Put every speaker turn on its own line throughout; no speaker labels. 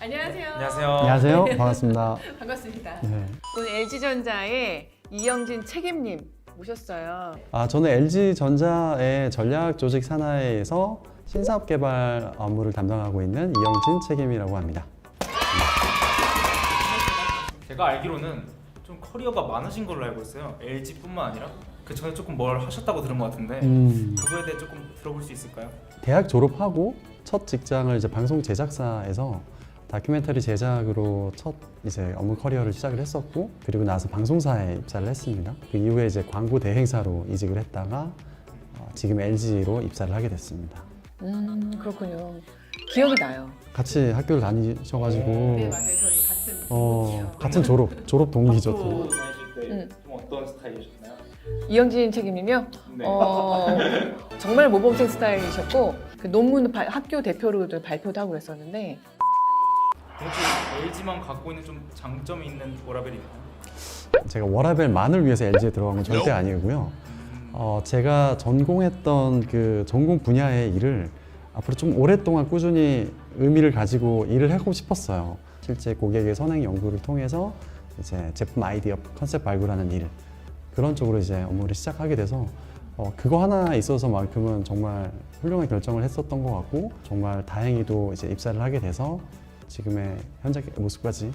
안녕하세요.
안녕하세요.
안녕하세요. 반갑습니다.
반갑습니다.
네.
오늘 LG전자의 이영진 책임님 모셨어요.
저는 LG전자의 전략 조직 산하에서 신사업 개발 업무를 담당하고 있는 이영진 책임이라고 합니다.
제가 알기로는 좀 커리어가 많으신 걸로 알고 있어요. LG뿐만 아니라 그 전에 조금 뭘 하셨다고 들은 것 같은데 그거에 대해 조금 들어볼 수 있을까요?
대학 졸업하고 첫 직장을 이제 방송 제작사에서 다큐멘터리 제작으로 첫 이제 업무 커리어를 시작을 했었고, 그리고 나서 방송사에 입사를 했습니다. 그 이후에 이제 광고 대행사로 이직을 했다가 지금 LG로 입사를 하게 됐습니다.
그렇군요. 기억이 나요.
같이 학교를 다니셔가지고
네, 맞아요. 저희 같은 동기예요.
같은 졸업 동기죠. 또.
다니실 때 좀 어떤 스타일이셨나요?
이영진 책임님이요.
네.
정말 모범생 스타일이셨고 그 논문 학교 대표로도 발표도 하고 그랬었는데
혹시 LG만 갖고 있는 좀 장점이 있는 워라벨이 있나요?
제가 워라벨만을 위해서 LG에 들어간 건 절대 아니고요. 제가 전공했던 그 전공 분야의 일을 앞으로 좀 오랫동안 꾸준히 의미를 가지고 일을 하고 싶었어요. 실제 고객의 선행 연구를 통해서 이제 제품 아이디어, 컨셉 발굴하는 일, 그런 쪽으로 이제 업무를 시작하게 돼서 그거 하나 있어서만큼은 정말 훌륭한 결정을 했었던 것 같고, 정말 다행히도 이제 입사를 하게 돼서 지금의 현재 모습까지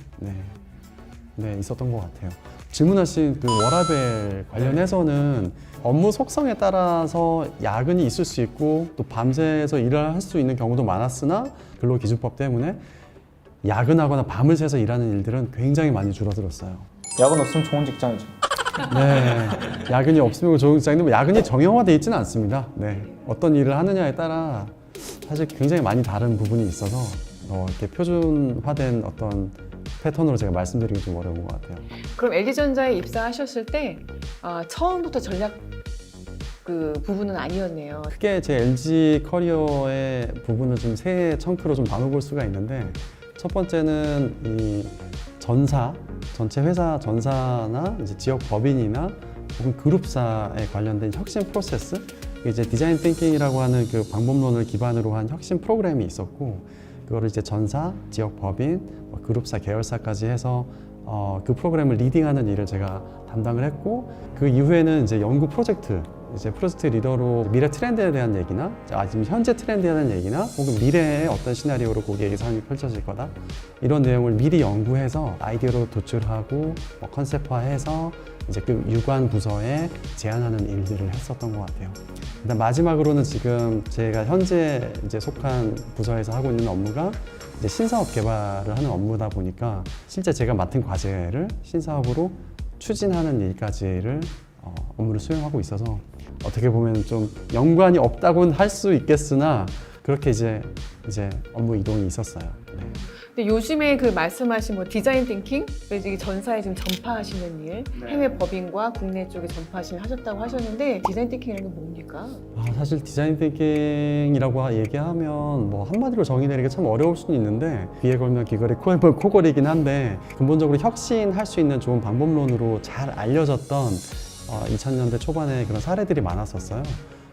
있었던 것 같아요. 질문하신 그 워라벨 관련해서는 업무 속성에 따라서 야근이 있을 수 있고 또 밤새서 일을 할 수 있는 경우도 많았으나 근로기준법 때문에 야근하거나 밤을 새서 일하는 일들은 굉장히 많이 줄어들었어요.
야근 없으면 좋은 직장이죠.
네, 야근이 없으면 좋은 직장인데 야근이 정형화되어 있지는 않습니다. 네, 어떤 일을 하느냐에 따라 사실 굉장히 많이 다른 부분이 있어서 이렇게 표준화된 어떤 패턴으로 제가 말씀드리기 좀 어려운 것 같아요.
그럼 LG전자에 입사하셨을 때 처음부터 전략 그 부분은 아니었네요.
크게 제 LG 커리어의 부분을 좀 세 청크로 좀 나눠볼 수가 있는데, 첫 번째는 이 전체 회사 전사나 이제 지역 법인이나 혹은 그룹사에 관련된 혁신 프로세스, 이제 디자인 띵킹이라고 하는 그 방법론을 기반으로 한 혁신 프로그램이 있었고, 그거를 이제 전사, 지역 법인, 그룹사, 계열사까지 해서 그 프로그램을 리딩하는 일을 제가 담당을 했고, 그 이후에는 이제 연구 프로젝트 리더로 미래 트렌드에 대한 얘기나 지금 현재 트렌드에 대한 얘기나 혹은 미래의 어떤 시나리오로 고객에게 상황이 펼쳐질 거다, 이런 내용을 미리 연구해서 아이디어로 도출하고 컨셉화해서 이제 그 유관 부서에 제안하는 일들을 했었던 것 같아요. 일단 마지막으로는 지금 제가 현재 이제 속한 부서에서 하고 있는 업무가 이제 신사업 개발을 하는 업무다 보니까 실제 제가 맡은 과제를 신사업으로 추진하는 일까지를 업무를 수행하고 있어서 어떻게 보면 좀 연관이 없다고는 할 수 있겠으나 그렇게 이제 업무 이동이 있었어요. 네.
근데 요즘에 그 말씀하신 디자인 띵킹, 이게 전사에 지금 전파하시는 일,
네.
해외 법인과 국내 쪽에 하셨다고 하셨는데 디자인 띵킹이라는 게 뭡니까?
사실 디자인 띵킹이라고 얘기하면 한마디로 정의내리기가 참 어려울 수는 있는데, 귀에 걸면 귀걸이, 코에 걸면 코걸이긴 한데, 근본적으로 혁신할 수 있는 좋은 방법론으로 잘 알려졌던 2000년대 초반에 그런 사례들이 많았었어요.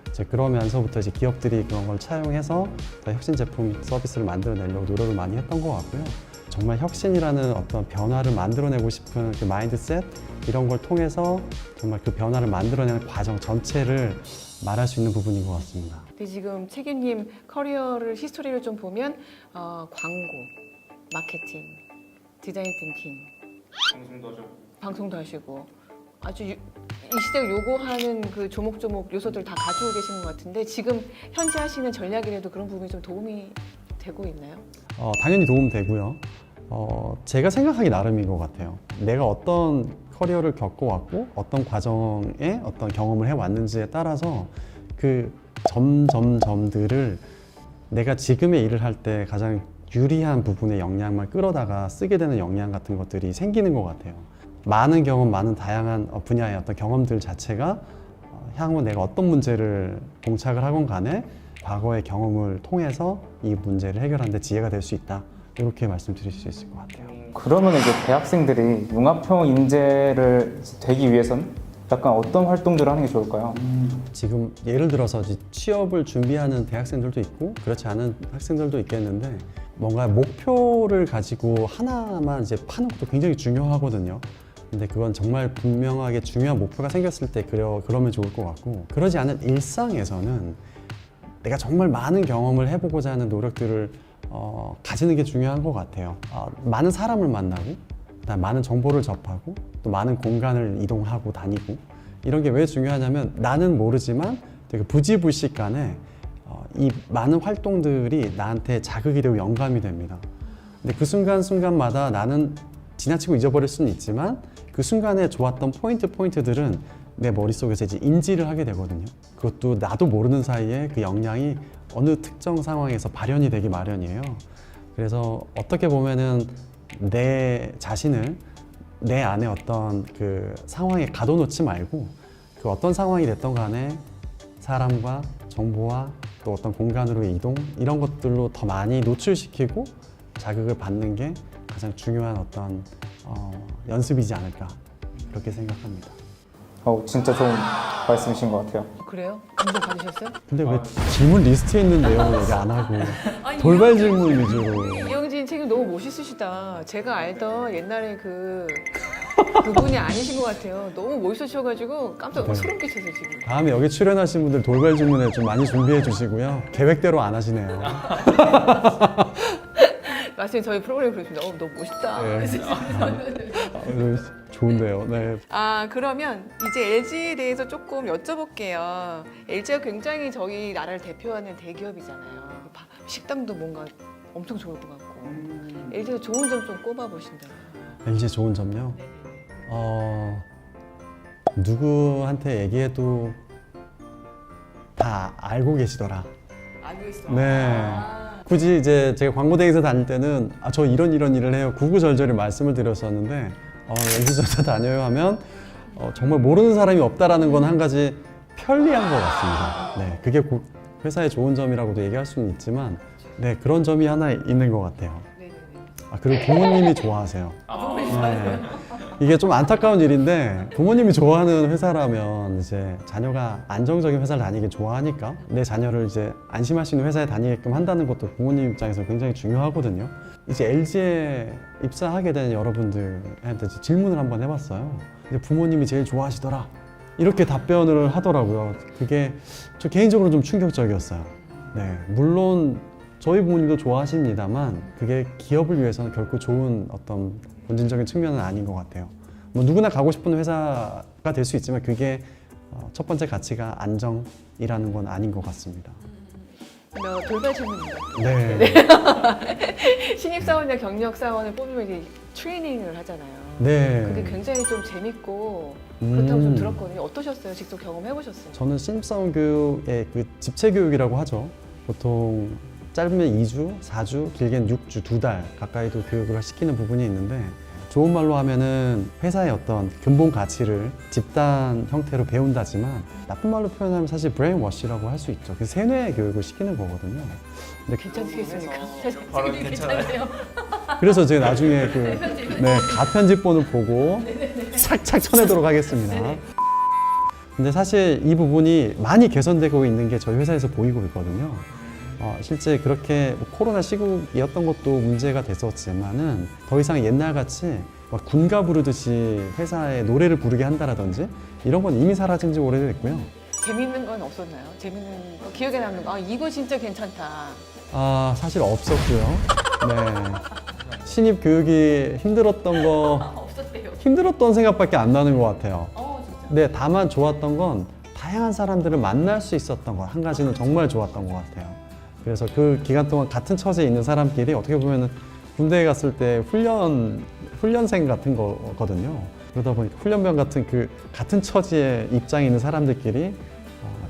이제 그러면서부터 이제 기업들이 그런 걸 차용해서 더 혁신 제품 서비스를 만들어내려고 노력을 많이 했던 것 같고요. 정말 혁신이라는 어떤 변화를 만들어내고 싶은 그 마인드셋, 이런 걸 통해서 정말 그 변화를 만들어내는 과정 전체를 말할 수 있는 부분인 것 같습니다.
근데 지금 책임님 커리어를 히스토리를 좀 보면 광고, 마케팅, 디자인 띵킹,
방송도 하죠.
방송도 하시고 아주 이 시대가 요구하는 그 조목조목 요소들 다 가지고 계신 것 같은데, 지금 현재 하시는 전략이라도 그런 부분이 좀 도움이 되고 있나요?
당연히 도움되고요. 제가 생각하기 나름인 것 같아요. 내가 어떤 커리어를 겪어왔고 어떤 과정에 어떤 경험을 해왔는지에 따라서 그 점들을 내가 지금의 일을 할 때 가장 유리한 부분의 역량만 끌어다가 쓰게 되는 역량 같은 것들이 생기는 것 같아요. 많은 경험, 많은 다양한 분야의 어떤 경험들 자체가 향후 내가 어떤 문제를 봉착을 하건 간에 과거의 경험을 통해서 이 문제를 해결하는 데 지혜가 될 수 있다, 이렇게 말씀드릴 수 있을 것 같아요.
그러면 이제 대학생들이 융합형 인재를 되기 위해서는 약간 어떤 활동들을 하는 게 좋을까요?
지금 예를 들어서 이제 취업을 준비하는 대학생들도 있고 그렇지 않은 학생들도 있겠는데 뭔가 목표를 가지고 하나만 이제 파는 것도 굉장히 중요하거든요. 근데 그건 정말 분명하게 중요한 목표가 생겼을 때 그러면 좋을 것 같고 그러지 않은 일상에서는 내가 정말 많은 경험을 해보고자 하는 노력들을 가지는 게 중요한 것 같아요. 많은 사람을 만나고 그다음 많은 정보를 접하고 또 많은 공간을 이동하고 다니고 이런 게 왜 중요하냐면 나는 모르지만 되게 부지불식간에 이 많은 활동들이 나한테 자극이 되고 영감이 됩니다. 근데 그 순간순간마다 나는 지나치고 잊어버릴 수는 있지만 그 순간에 좋았던 포인트들은 내 머릿속에서 이제 인지를 하게 되거든요. 그것도 나도 모르는 사이에 그 역량이 어느 특정 상황에서 발현이 되기 마련이에요. 그래서 어떻게 보면은 내 자신을 내 안에 어떤 그 상황에 가둬놓지 말고 그 어떤 상황이 됐던 간에 사람과 정보와 또 어떤 공간으로의 이동 이런 것들로 더 많이 노출시키고 자극을 받는 게 가장 중요한 어떤 연습이지 않을까 그렇게 생각합니다.
진짜 좋은 말씀이신 것 같아요.
그래요? 감동 받으셨어요?
근데 왜 질문 리스트에 있는 내용을 얘기 안 하고 돌발 질문 위주로
이영진 책임 너무 멋있으시다. 제가 알던 옛날에 그분이 아니신 것 같아요. 너무 멋있으셔가지고 깜짝
네.
소름 끼쳐서 지금.
다음에 여기 출연하신 분들 돌발 질문에 좀 많이 준비해 주시고요. 계획대로 안 하시네요.
마침 저희 프로그램 그러십니다. 너무 멋있다.
네. 좋은데요. 네.
그러면 이제 LG에 대해서 조금 여쭤볼게요. LG가 굉장히 저희 나라를 대표하는 대기업이잖아요. 식당도 뭔가 엄청 좋을 것 같고. LG가 좋은 점 좀 꼽아보신다면.
LG 좋은 점요. 누구한테 얘기해도 다 알고 계시더라.
알고 있어.
네. 굳이 이제 제가 광고대에서 다닐 때는 저 이런 일을 해요. 구구절절히 말씀을 드렸었는데 LG전자 다녀요 하면 정말 모르는 사람이 없다라는 건 한 가지 편리한 것 같습니다. 네, 그게 회사의 좋은 점이라고도 얘기할 수는 있지만 네, 그런 점이 하나 있는 것 같아요. 그리고 부모님이 좋아하세요. 네. 이게 좀 안타까운 일인데 부모님이 좋아하는 회사라면 이제 자녀가 안정적인 회사를 다니길 좋아하니까 내 자녀를 이제 안심할 수 있는 회사에 다니게끔 한다는 것도 부모님 입장에서 굉장히 중요하거든요. 이제 LG에 입사하게 된 여러분들한테 질문을 한번 해봤어요. 근데 부모님이 제일 좋아하시더라. 이렇게 답변을 하더라고요. 그게 저 개인적으로 좀 충격적이었어요. 네, 물론 저희 부모님도 좋아하십니다만 그게 기업을 위해서는 결코 좋은 어떤 본질적인 측면은 아닌 것 같아요. 뭐 누구나 가고 싶은 회사가 될 수 있지만 그게 첫 번째 가치가 안정이라는 건 아닌 것 같습니다.
돌발 질문입니다.
네.
신입사원이나 경력사원을 뽑으면 이제 트레이닝을 하잖아요.
네.
그게 굉장히 좀 재밌고 그렇다고 좀
음.
들었거든요. 어떠셨어요? 직접 경험해보셨어요?
저는 신입사원 교육의 그 집체 교육이라고 하죠. 보통 짧으면 2주, 4주, 길게는 6주, 2달 가까이도 교육을 시키는 부분이 있는데 좋은 말로 하면은 회사의 어떤 근본 가치를 집단 형태로 배운다지만 나쁜 말로 표현하면 사실 브레인워시라고 할 수 있죠. 그 세뇌 교육을 시키는 거거든요. 근데
괜찮으시겠습니까?
바로 괜찮아요.
그래서 제가 나중에 가편집본을 보고 착착 쳐내도록 하겠습니다. 근데 사실 이 부분이 많이 개선되고 있는 게 저희 회사에서 보이고 있거든요. 실제 그렇게 코로나 시국이었던 것도 문제가 됐었지만은 더 이상 옛날같이 막 군가 부르듯이 회사에 노래를 부르게 한다라든지 이런 건 이미 사라진 지 오래됐고요.
재밌는 건 없었나요? 재밌는 거, 기억에 남는 거? 이거 진짜 괜찮다.
사실 없었고요. 네. 신입 교육이 힘들었던 거
없었대요.
힘들었던 생각밖에 안 나는 것 같아요.
진짜.
네, 다만 좋았던 건 다양한 사람들을 만날 수 있었던 것 한 가지는 정말 좋았던 것 같아요. 그래서 그 기간 동안 같은 처지에 있는 사람끼리 어떻게 보면 군대에 갔을 때 훈련생 같은 거거든요. 그러다 보니까 훈련병 같은 그 같은 처지에 입장에 있는 사람들끼리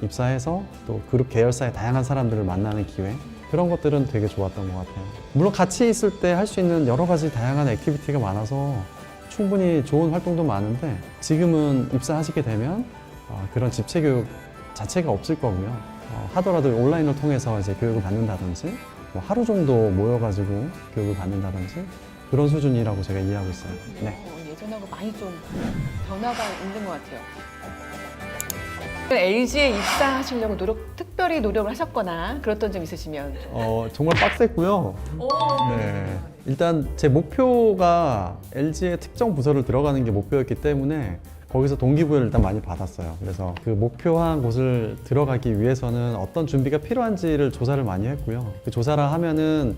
입사해서 또 그룹 계열사의 다양한 사람들을 만나는 기회 그런 것들은 되게 좋았던 것 같아요. 물론 같이 있을 때 할 수 있는 여러 가지 다양한 액티비티가 많아서 충분히 좋은 활동도 많은데 지금은 입사하시게 되면 그런 집체 교육 자체가 없을 거고요. 하더라도 온라인을 통해서 이제 교육을 받는다든지 뭐 하루 정도 모여가지고 교육을 받는다든지 그런 수준이라고 제가 이해하고 있어요. 네.
예전하고 많이 좀 변화가 있는 것 같아요. LG에 입사하시려고 특별히 노력을 하셨거나 그랬던 점 있으시면.
정말 빡셌고요. 네. 일단 제 목표가 LG의 특정 부서를 들어가는 게 목표였기 때문에 거기서 동기부여를 일단 많이 받았어요. 그래서 그 목표한 곳을 들어가기 위해서는 어떤 준비가 필요한지를 조사를 많이 했고요. 그 조사를 하면은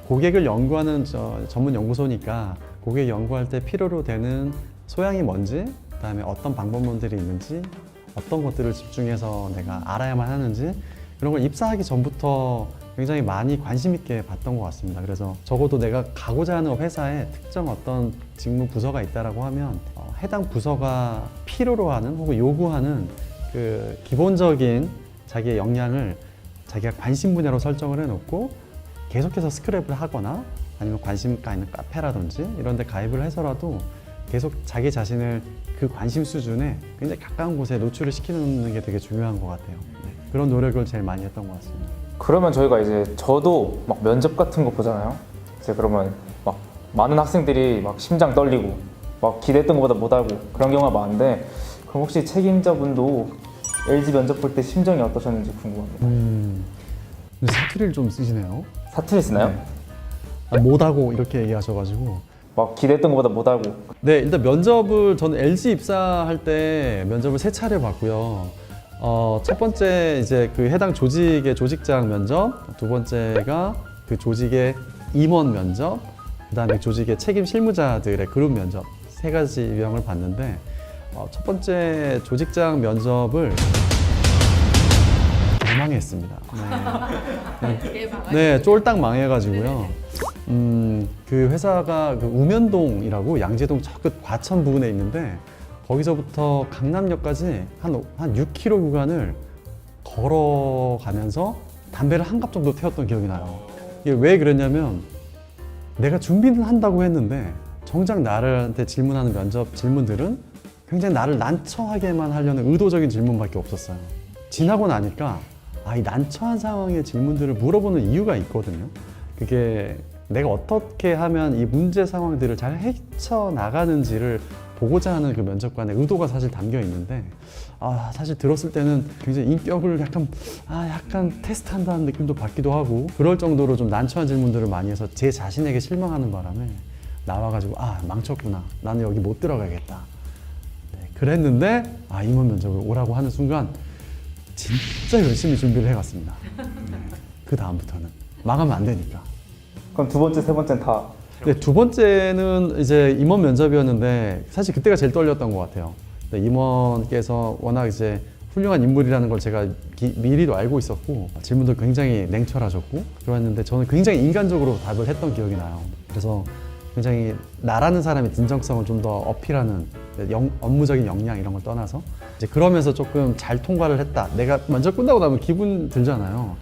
고객을 연구하는 전문 연구소니까 고객 연구할 때 필요로 되는 소양이 뭔지, 그다음에 어떤 방법론들이 있는지, 어떤 것들을 집중해서 내가 알아야만 하는지 이런 걸 입사하기 전부터 굉장히 많이 관심 있게 봤던 것 같습니다. 그래서 적어도 내가 가고자 하는 회사에 특정 어떤 직무 부서가 있다라고 하면 해당 부서가 필요로 하는 혹은 요구하는 그 기본적인 자기의 역량을 자기가 관심 분야로 설정을 해놓고 계속해서 스크랩을 하거나 아니면 관심가 있는 카페라든지 이런 데 가입을 해서라도 계속 자기 자신을 그 관심 수준에 굉장히 가까운 곳에 노출을 시키는 게 되게 중요한 것 같아요. 네. 그런 노력을 제일 많이 했던 것 같습니다.
그러면 저희가 이제 저도 막 면접 같은 거 보잖아요. 이제 그러면 막 많은 학생들이 막 심장 떨리고 막 기대했던 것보다 못 알고 그런 경우가 많은데 그럼 혹시 책임자분도 LG 면접 볼 때 심정이 어떠셨는지 궁금합니다.
근데 사투리를 좀 쓰시네요.
사투리 쓰나요?
네. 못하고 이렇게 얘기하셔가지고
막 기대했던 것보다 못 알고.
네, 일단 면접을 저는 LG 입사할 때 면접을 3차례 봤고요. 첫 번째 이제 그 해당 조직의 조직장 면접, 두 번째가 그 조직의 임원 면접, 그다음에 조직의 책임 실무자들의 그룹 면접 3가지 유형을 봤는데 첫 번째 조직장 면접을 망했습니다. 네, 쫄딱 망해가지고요. 그 회사가 그 우면동이라고 양재동 저 끝 과천 부근에 있는데 거기서부터 강남역까지 한 6km 구간을 걸어가면서 담배를 한 갑 정도 태웠던 기억이 나요. 이게 왜 그랬냐면 내가 준비는 한다고 했는데 정작 나한테 질문하는 면접 질문들은 굉장히 나를 난처하게만 하려는 의도적인 질문밖에 없었어요. 지나고 나니까 이 난처한 상황의 질문들을 물어보는 이유가 있거든요. 그게 내가 어떻게 하면 이 문제 상황들을 잘 헤쳐나가는지를 보고자 하는 그 면접관의 의도가 사실 담겨 있는데 사실 들었을 때는 굉장히 인격을 약간 테스트한다는 느낌도 받기도 하고 그럴 정도로 좀 난처한 질문들을 많이 해서 제 자신에게 실망하는 바람에 나와가지고 망쳤구나, 나는 여기 못 들어가겠다. 네, 그랬는데 임원 면접을 오라고 하는 순간 진짜 열심히 준비를 해갔습니다. 그 다음부터는 망하면 안 되니까.
그럼 두 번째, 세 번째는 다?
네, 두 번째는 이제 임원 면접이었는데 사실 그때가 제일 떨렸던 것 같아요. 임원께서 워낙 이제 훌륭한 인물이라는 걸 제가 미리도 알고 있었고 질문도 굉장히 냉철하셨고 그랬는데 저는 굉장히 인간적으로 답을 했던 기억이 나요. 그래서 굉장히 나라는 사람의 진정성을 좀 더 어필하는 업무적인 역량 이런 걸 떠나서 이제 그러면서 조금 잘 통과를 했다. 내가 면접 끝나고 나면 기분 들잖아요.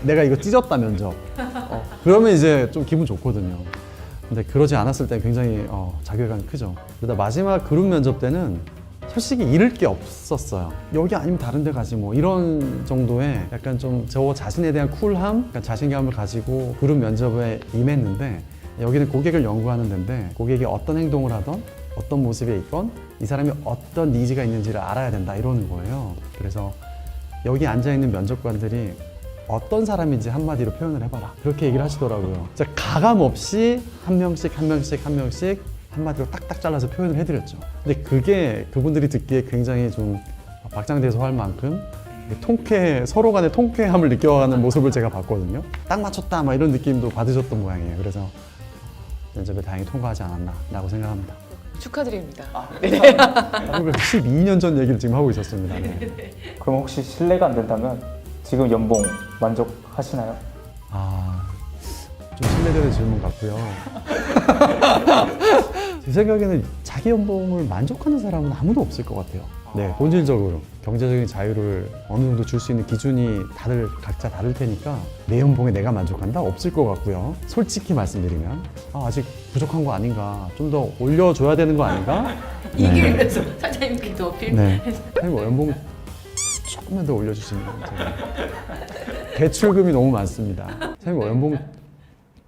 내가 이거 찢었다 면접. 그러면 이제 좀 기분 좋거든요. 근데 그러지 않았을 때 굉장히 자괴감이 크죠. 그러다 마지막 그룹 면접 때는 솔직히 잃을 게 없었어요. 여기 아니면 다른 데 가지 뭐 이런 정도의 약간 좀 저 자신에 대한 쿨함, 약간 자신감을 가지고 그룹 면접에 임했는데 여기는 고객을 연구하는 데인데 고객이 어떤 행동을 하던 어떤 모습에 있건 이 사람이 어떤 니즈가 있는지를 알아야 된다 이러는 거예요. 그래서 여기 앉아있는 면접관들이 어떤 사람인지 한마디로 표현을 해봐라 그렇게 얘기를 하시더라고요. 진짜 가감 없이 한 명씩 한마디로 딱딱 잘라서 표현을 해드렸죠. 근데 그게 그분들이 듣기에 굉장히 좀 박장대소 할 만큼 서로 간의 통쾌함을 느껴가는 모습을 제가 봤거든요. 딱 맞췄다 막 이런 느낌도 받으셨던 모양이에요. 그래서 면접에 다행히 통과하지 않았나라고 생각합니다.
축하드립니다.
그리고 12년 전 얘기를 지금 하고 있었습니다. 네.
그럼 혹시 실례가 안 된다면 지금 연봉 만족하시나요?
좀 신뢰되는 질문 같고요. 제 생각에는 자기 연봉을 만족하는 사람은 아무도 없을 것 같아요. 네, 본질적으로 경제적인 자유를 어느 정도 줄 수 있는 기준이 각자 다를 테니까 내 연봉에 내가 만족한다? 없을 것 같고요. 솔직히 말씀드리면 아직 부족한 거 아닌가? 좀 더 올려줘야 되는 거 아닌가?
이길 위해서 사장님께도 어필.
네. 아니 뭐 연봉 조금만 더 올려주시면 제가 대출금이 너무 많습니다. 사장님 뭐 연봉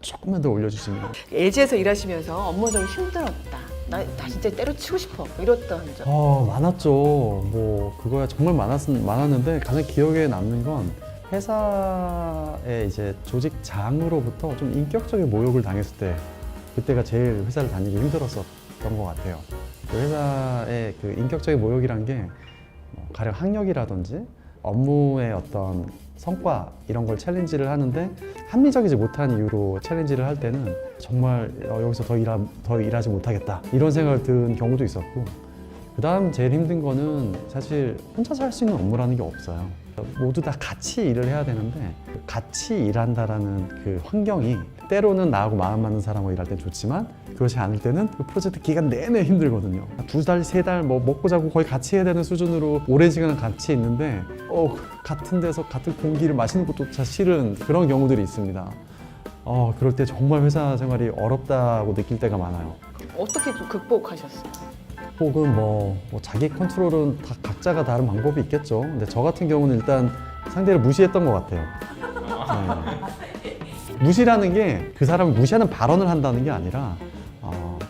조금만 더 올려주시면.
LG에서 일하시면서 업무적으로 힘들었다. 나 진짜 때려치고 싶어 이랬던 적.
많았죠. 뭐 그거야 정말 많았는데 가장 기억에 남는 건 회사의 이제 조직장으로부터 좀 인격적인 모욕을 당했을 때, 그때가 제일 회사를 다니기 힘들었었던 것 같아요. 그 회사의 그 인격적인 모욕이란 게 가령 학력이라든지 업무의 어떤 성과 이런 걸 챌린지를 하는데 합리적이지 못한 이유로 챌린지를 할 때는 정말 여기서 더 일하지 못하겠다 이런 생각을 든 경우도 있었고, 그 다음 제일 힘든 거는 사실 혼자서 할 수 있는 업무라는 게 없어요. 모두 다 같이 일을 해야 되는데 같이 일한다라는 그 환경이 때로는 나하고 마음 맞는 사람하고 일할 땐 좋지만 그렇지 않을 때는 그 프로젝트 기간 내내 힘들거든요. 2달, 3달 뭐 먹고 자고 거의 같이 해야 되는 수준으로 오랜 시간을 같이 있는데 같은 데서 같은 공기를 마시는 것조차 싫은 그런 경우들이 있습니다. 그럴 때 정말 회사 생활이 어렵다고 느낄 때가 많아요.
어떻게 좀 극복하셨어요?
혹은 뭐 자기 컨트롤은 다 각자가 다른 방법이 있겠죠. 근데 저 같은 경우는 일단 상대를 무시했던 것 같아요. 네. 무시라는 게 그 사람을 무시하는 발언을 한다는 게 아니라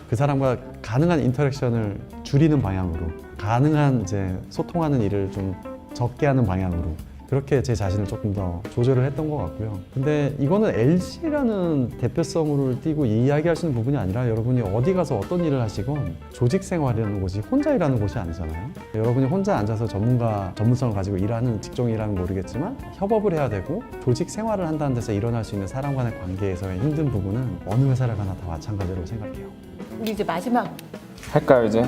그 사람과 가능한 인터랙션을 줄이는 방향으로, 가능한 이제 소통하는 일을 좀 적게 하는 방향으로 그렇게 제 자신을 조금 더 조절을 했던 것 같고요. 근데 이거는 LG라는 대표성을 띠고 이야기할 수 있는 부분이 아니라 여러분이 어디 가서 어떤 일을 하시건 조직 생활이라는 곳이 혼자 일하는 곳이 아니잖아요. 여러분이 혼자 앉아서 전문성을 가지고 일하는 직종이라면 모르겠지만 협업을 해야 되고 조직 생활을 한다는 데서 일어날 수 있는 사람 간의 관계에서의 힘든 부분은 어느 회사를 가나 다 마찬가지로 생각해요.
우리 이제 마지막
할까요 이제?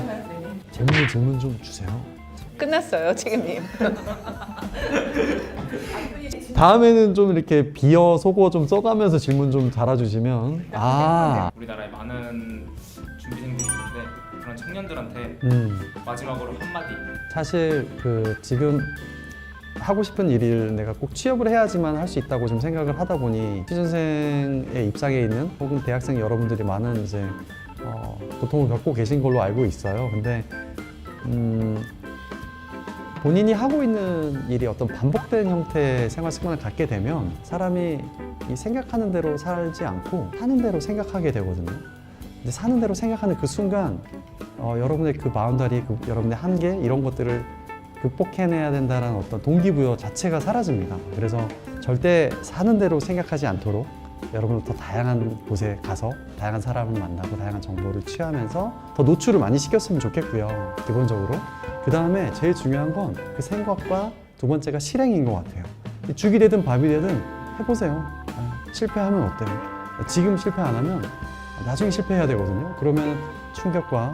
재밌는 질문 좀 주세요.
끝났어요, 책임님.
다음에는 좀 이렇게 비어 속어 좀 써가면서 질문 좀 달아주시면
우리나라에 많은 준비생들이 있는데 그런 청년들한테 마지막으로 한마디.
사실 그 지금 하고 싶은 일을 내가 꼭 취업을 해야지만 할 수 있다고 좀 생각을 하다 보니 취준생의 입장에 있는 혹은 대학생 여러분들이 많은 이제 고통을 겪고 계신 걸로 알고 있어요. 근데 본인이 하고 있는 일이 어떤 반복된 형태의 생활 습관을 갖게 되면 사람이 이 생각하는 대로 살지 않고 사는 대로 생각하게 되거든요. 근데 사는 대로 생각하는 그 순간 여러분의 그 바운더리, 여러분의 한계 이런 것들을 극복해내야 된다는 어떤 동기부여 자체가 사라집니다. 그래서 절대 사는 대로 생각하지 않도록 여러분은 더 다양한 곳에 가서 다양한 사람을 만나고 다양한 정보를 취하면서 더 노출을 많이 시켰으면 좋겠고요. 기본적으로. 그 다음에 제일 중요한 건 그 생각과 두 번째가 실행인 것 같아요. 죽이 되든 밥이 되든 해보세요. 실패하면 어때요? 지금 실패 안 하면 나중에 실패해야 되거든요. 그러면 충격과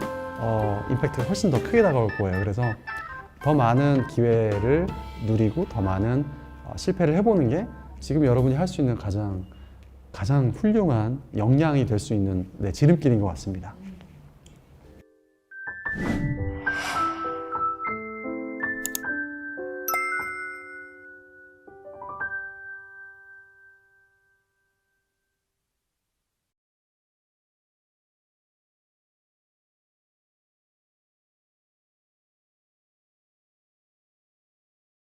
임팩트가 훨씬 더 크게 다가올 거예요. 그래서 더 많은 기회를 누리고 더 많은 실패를 해보는 게 지금 여러분이 할 수 있는 가장 훌륭한 역량이 될 수 있는 지름길인 것 같습니다.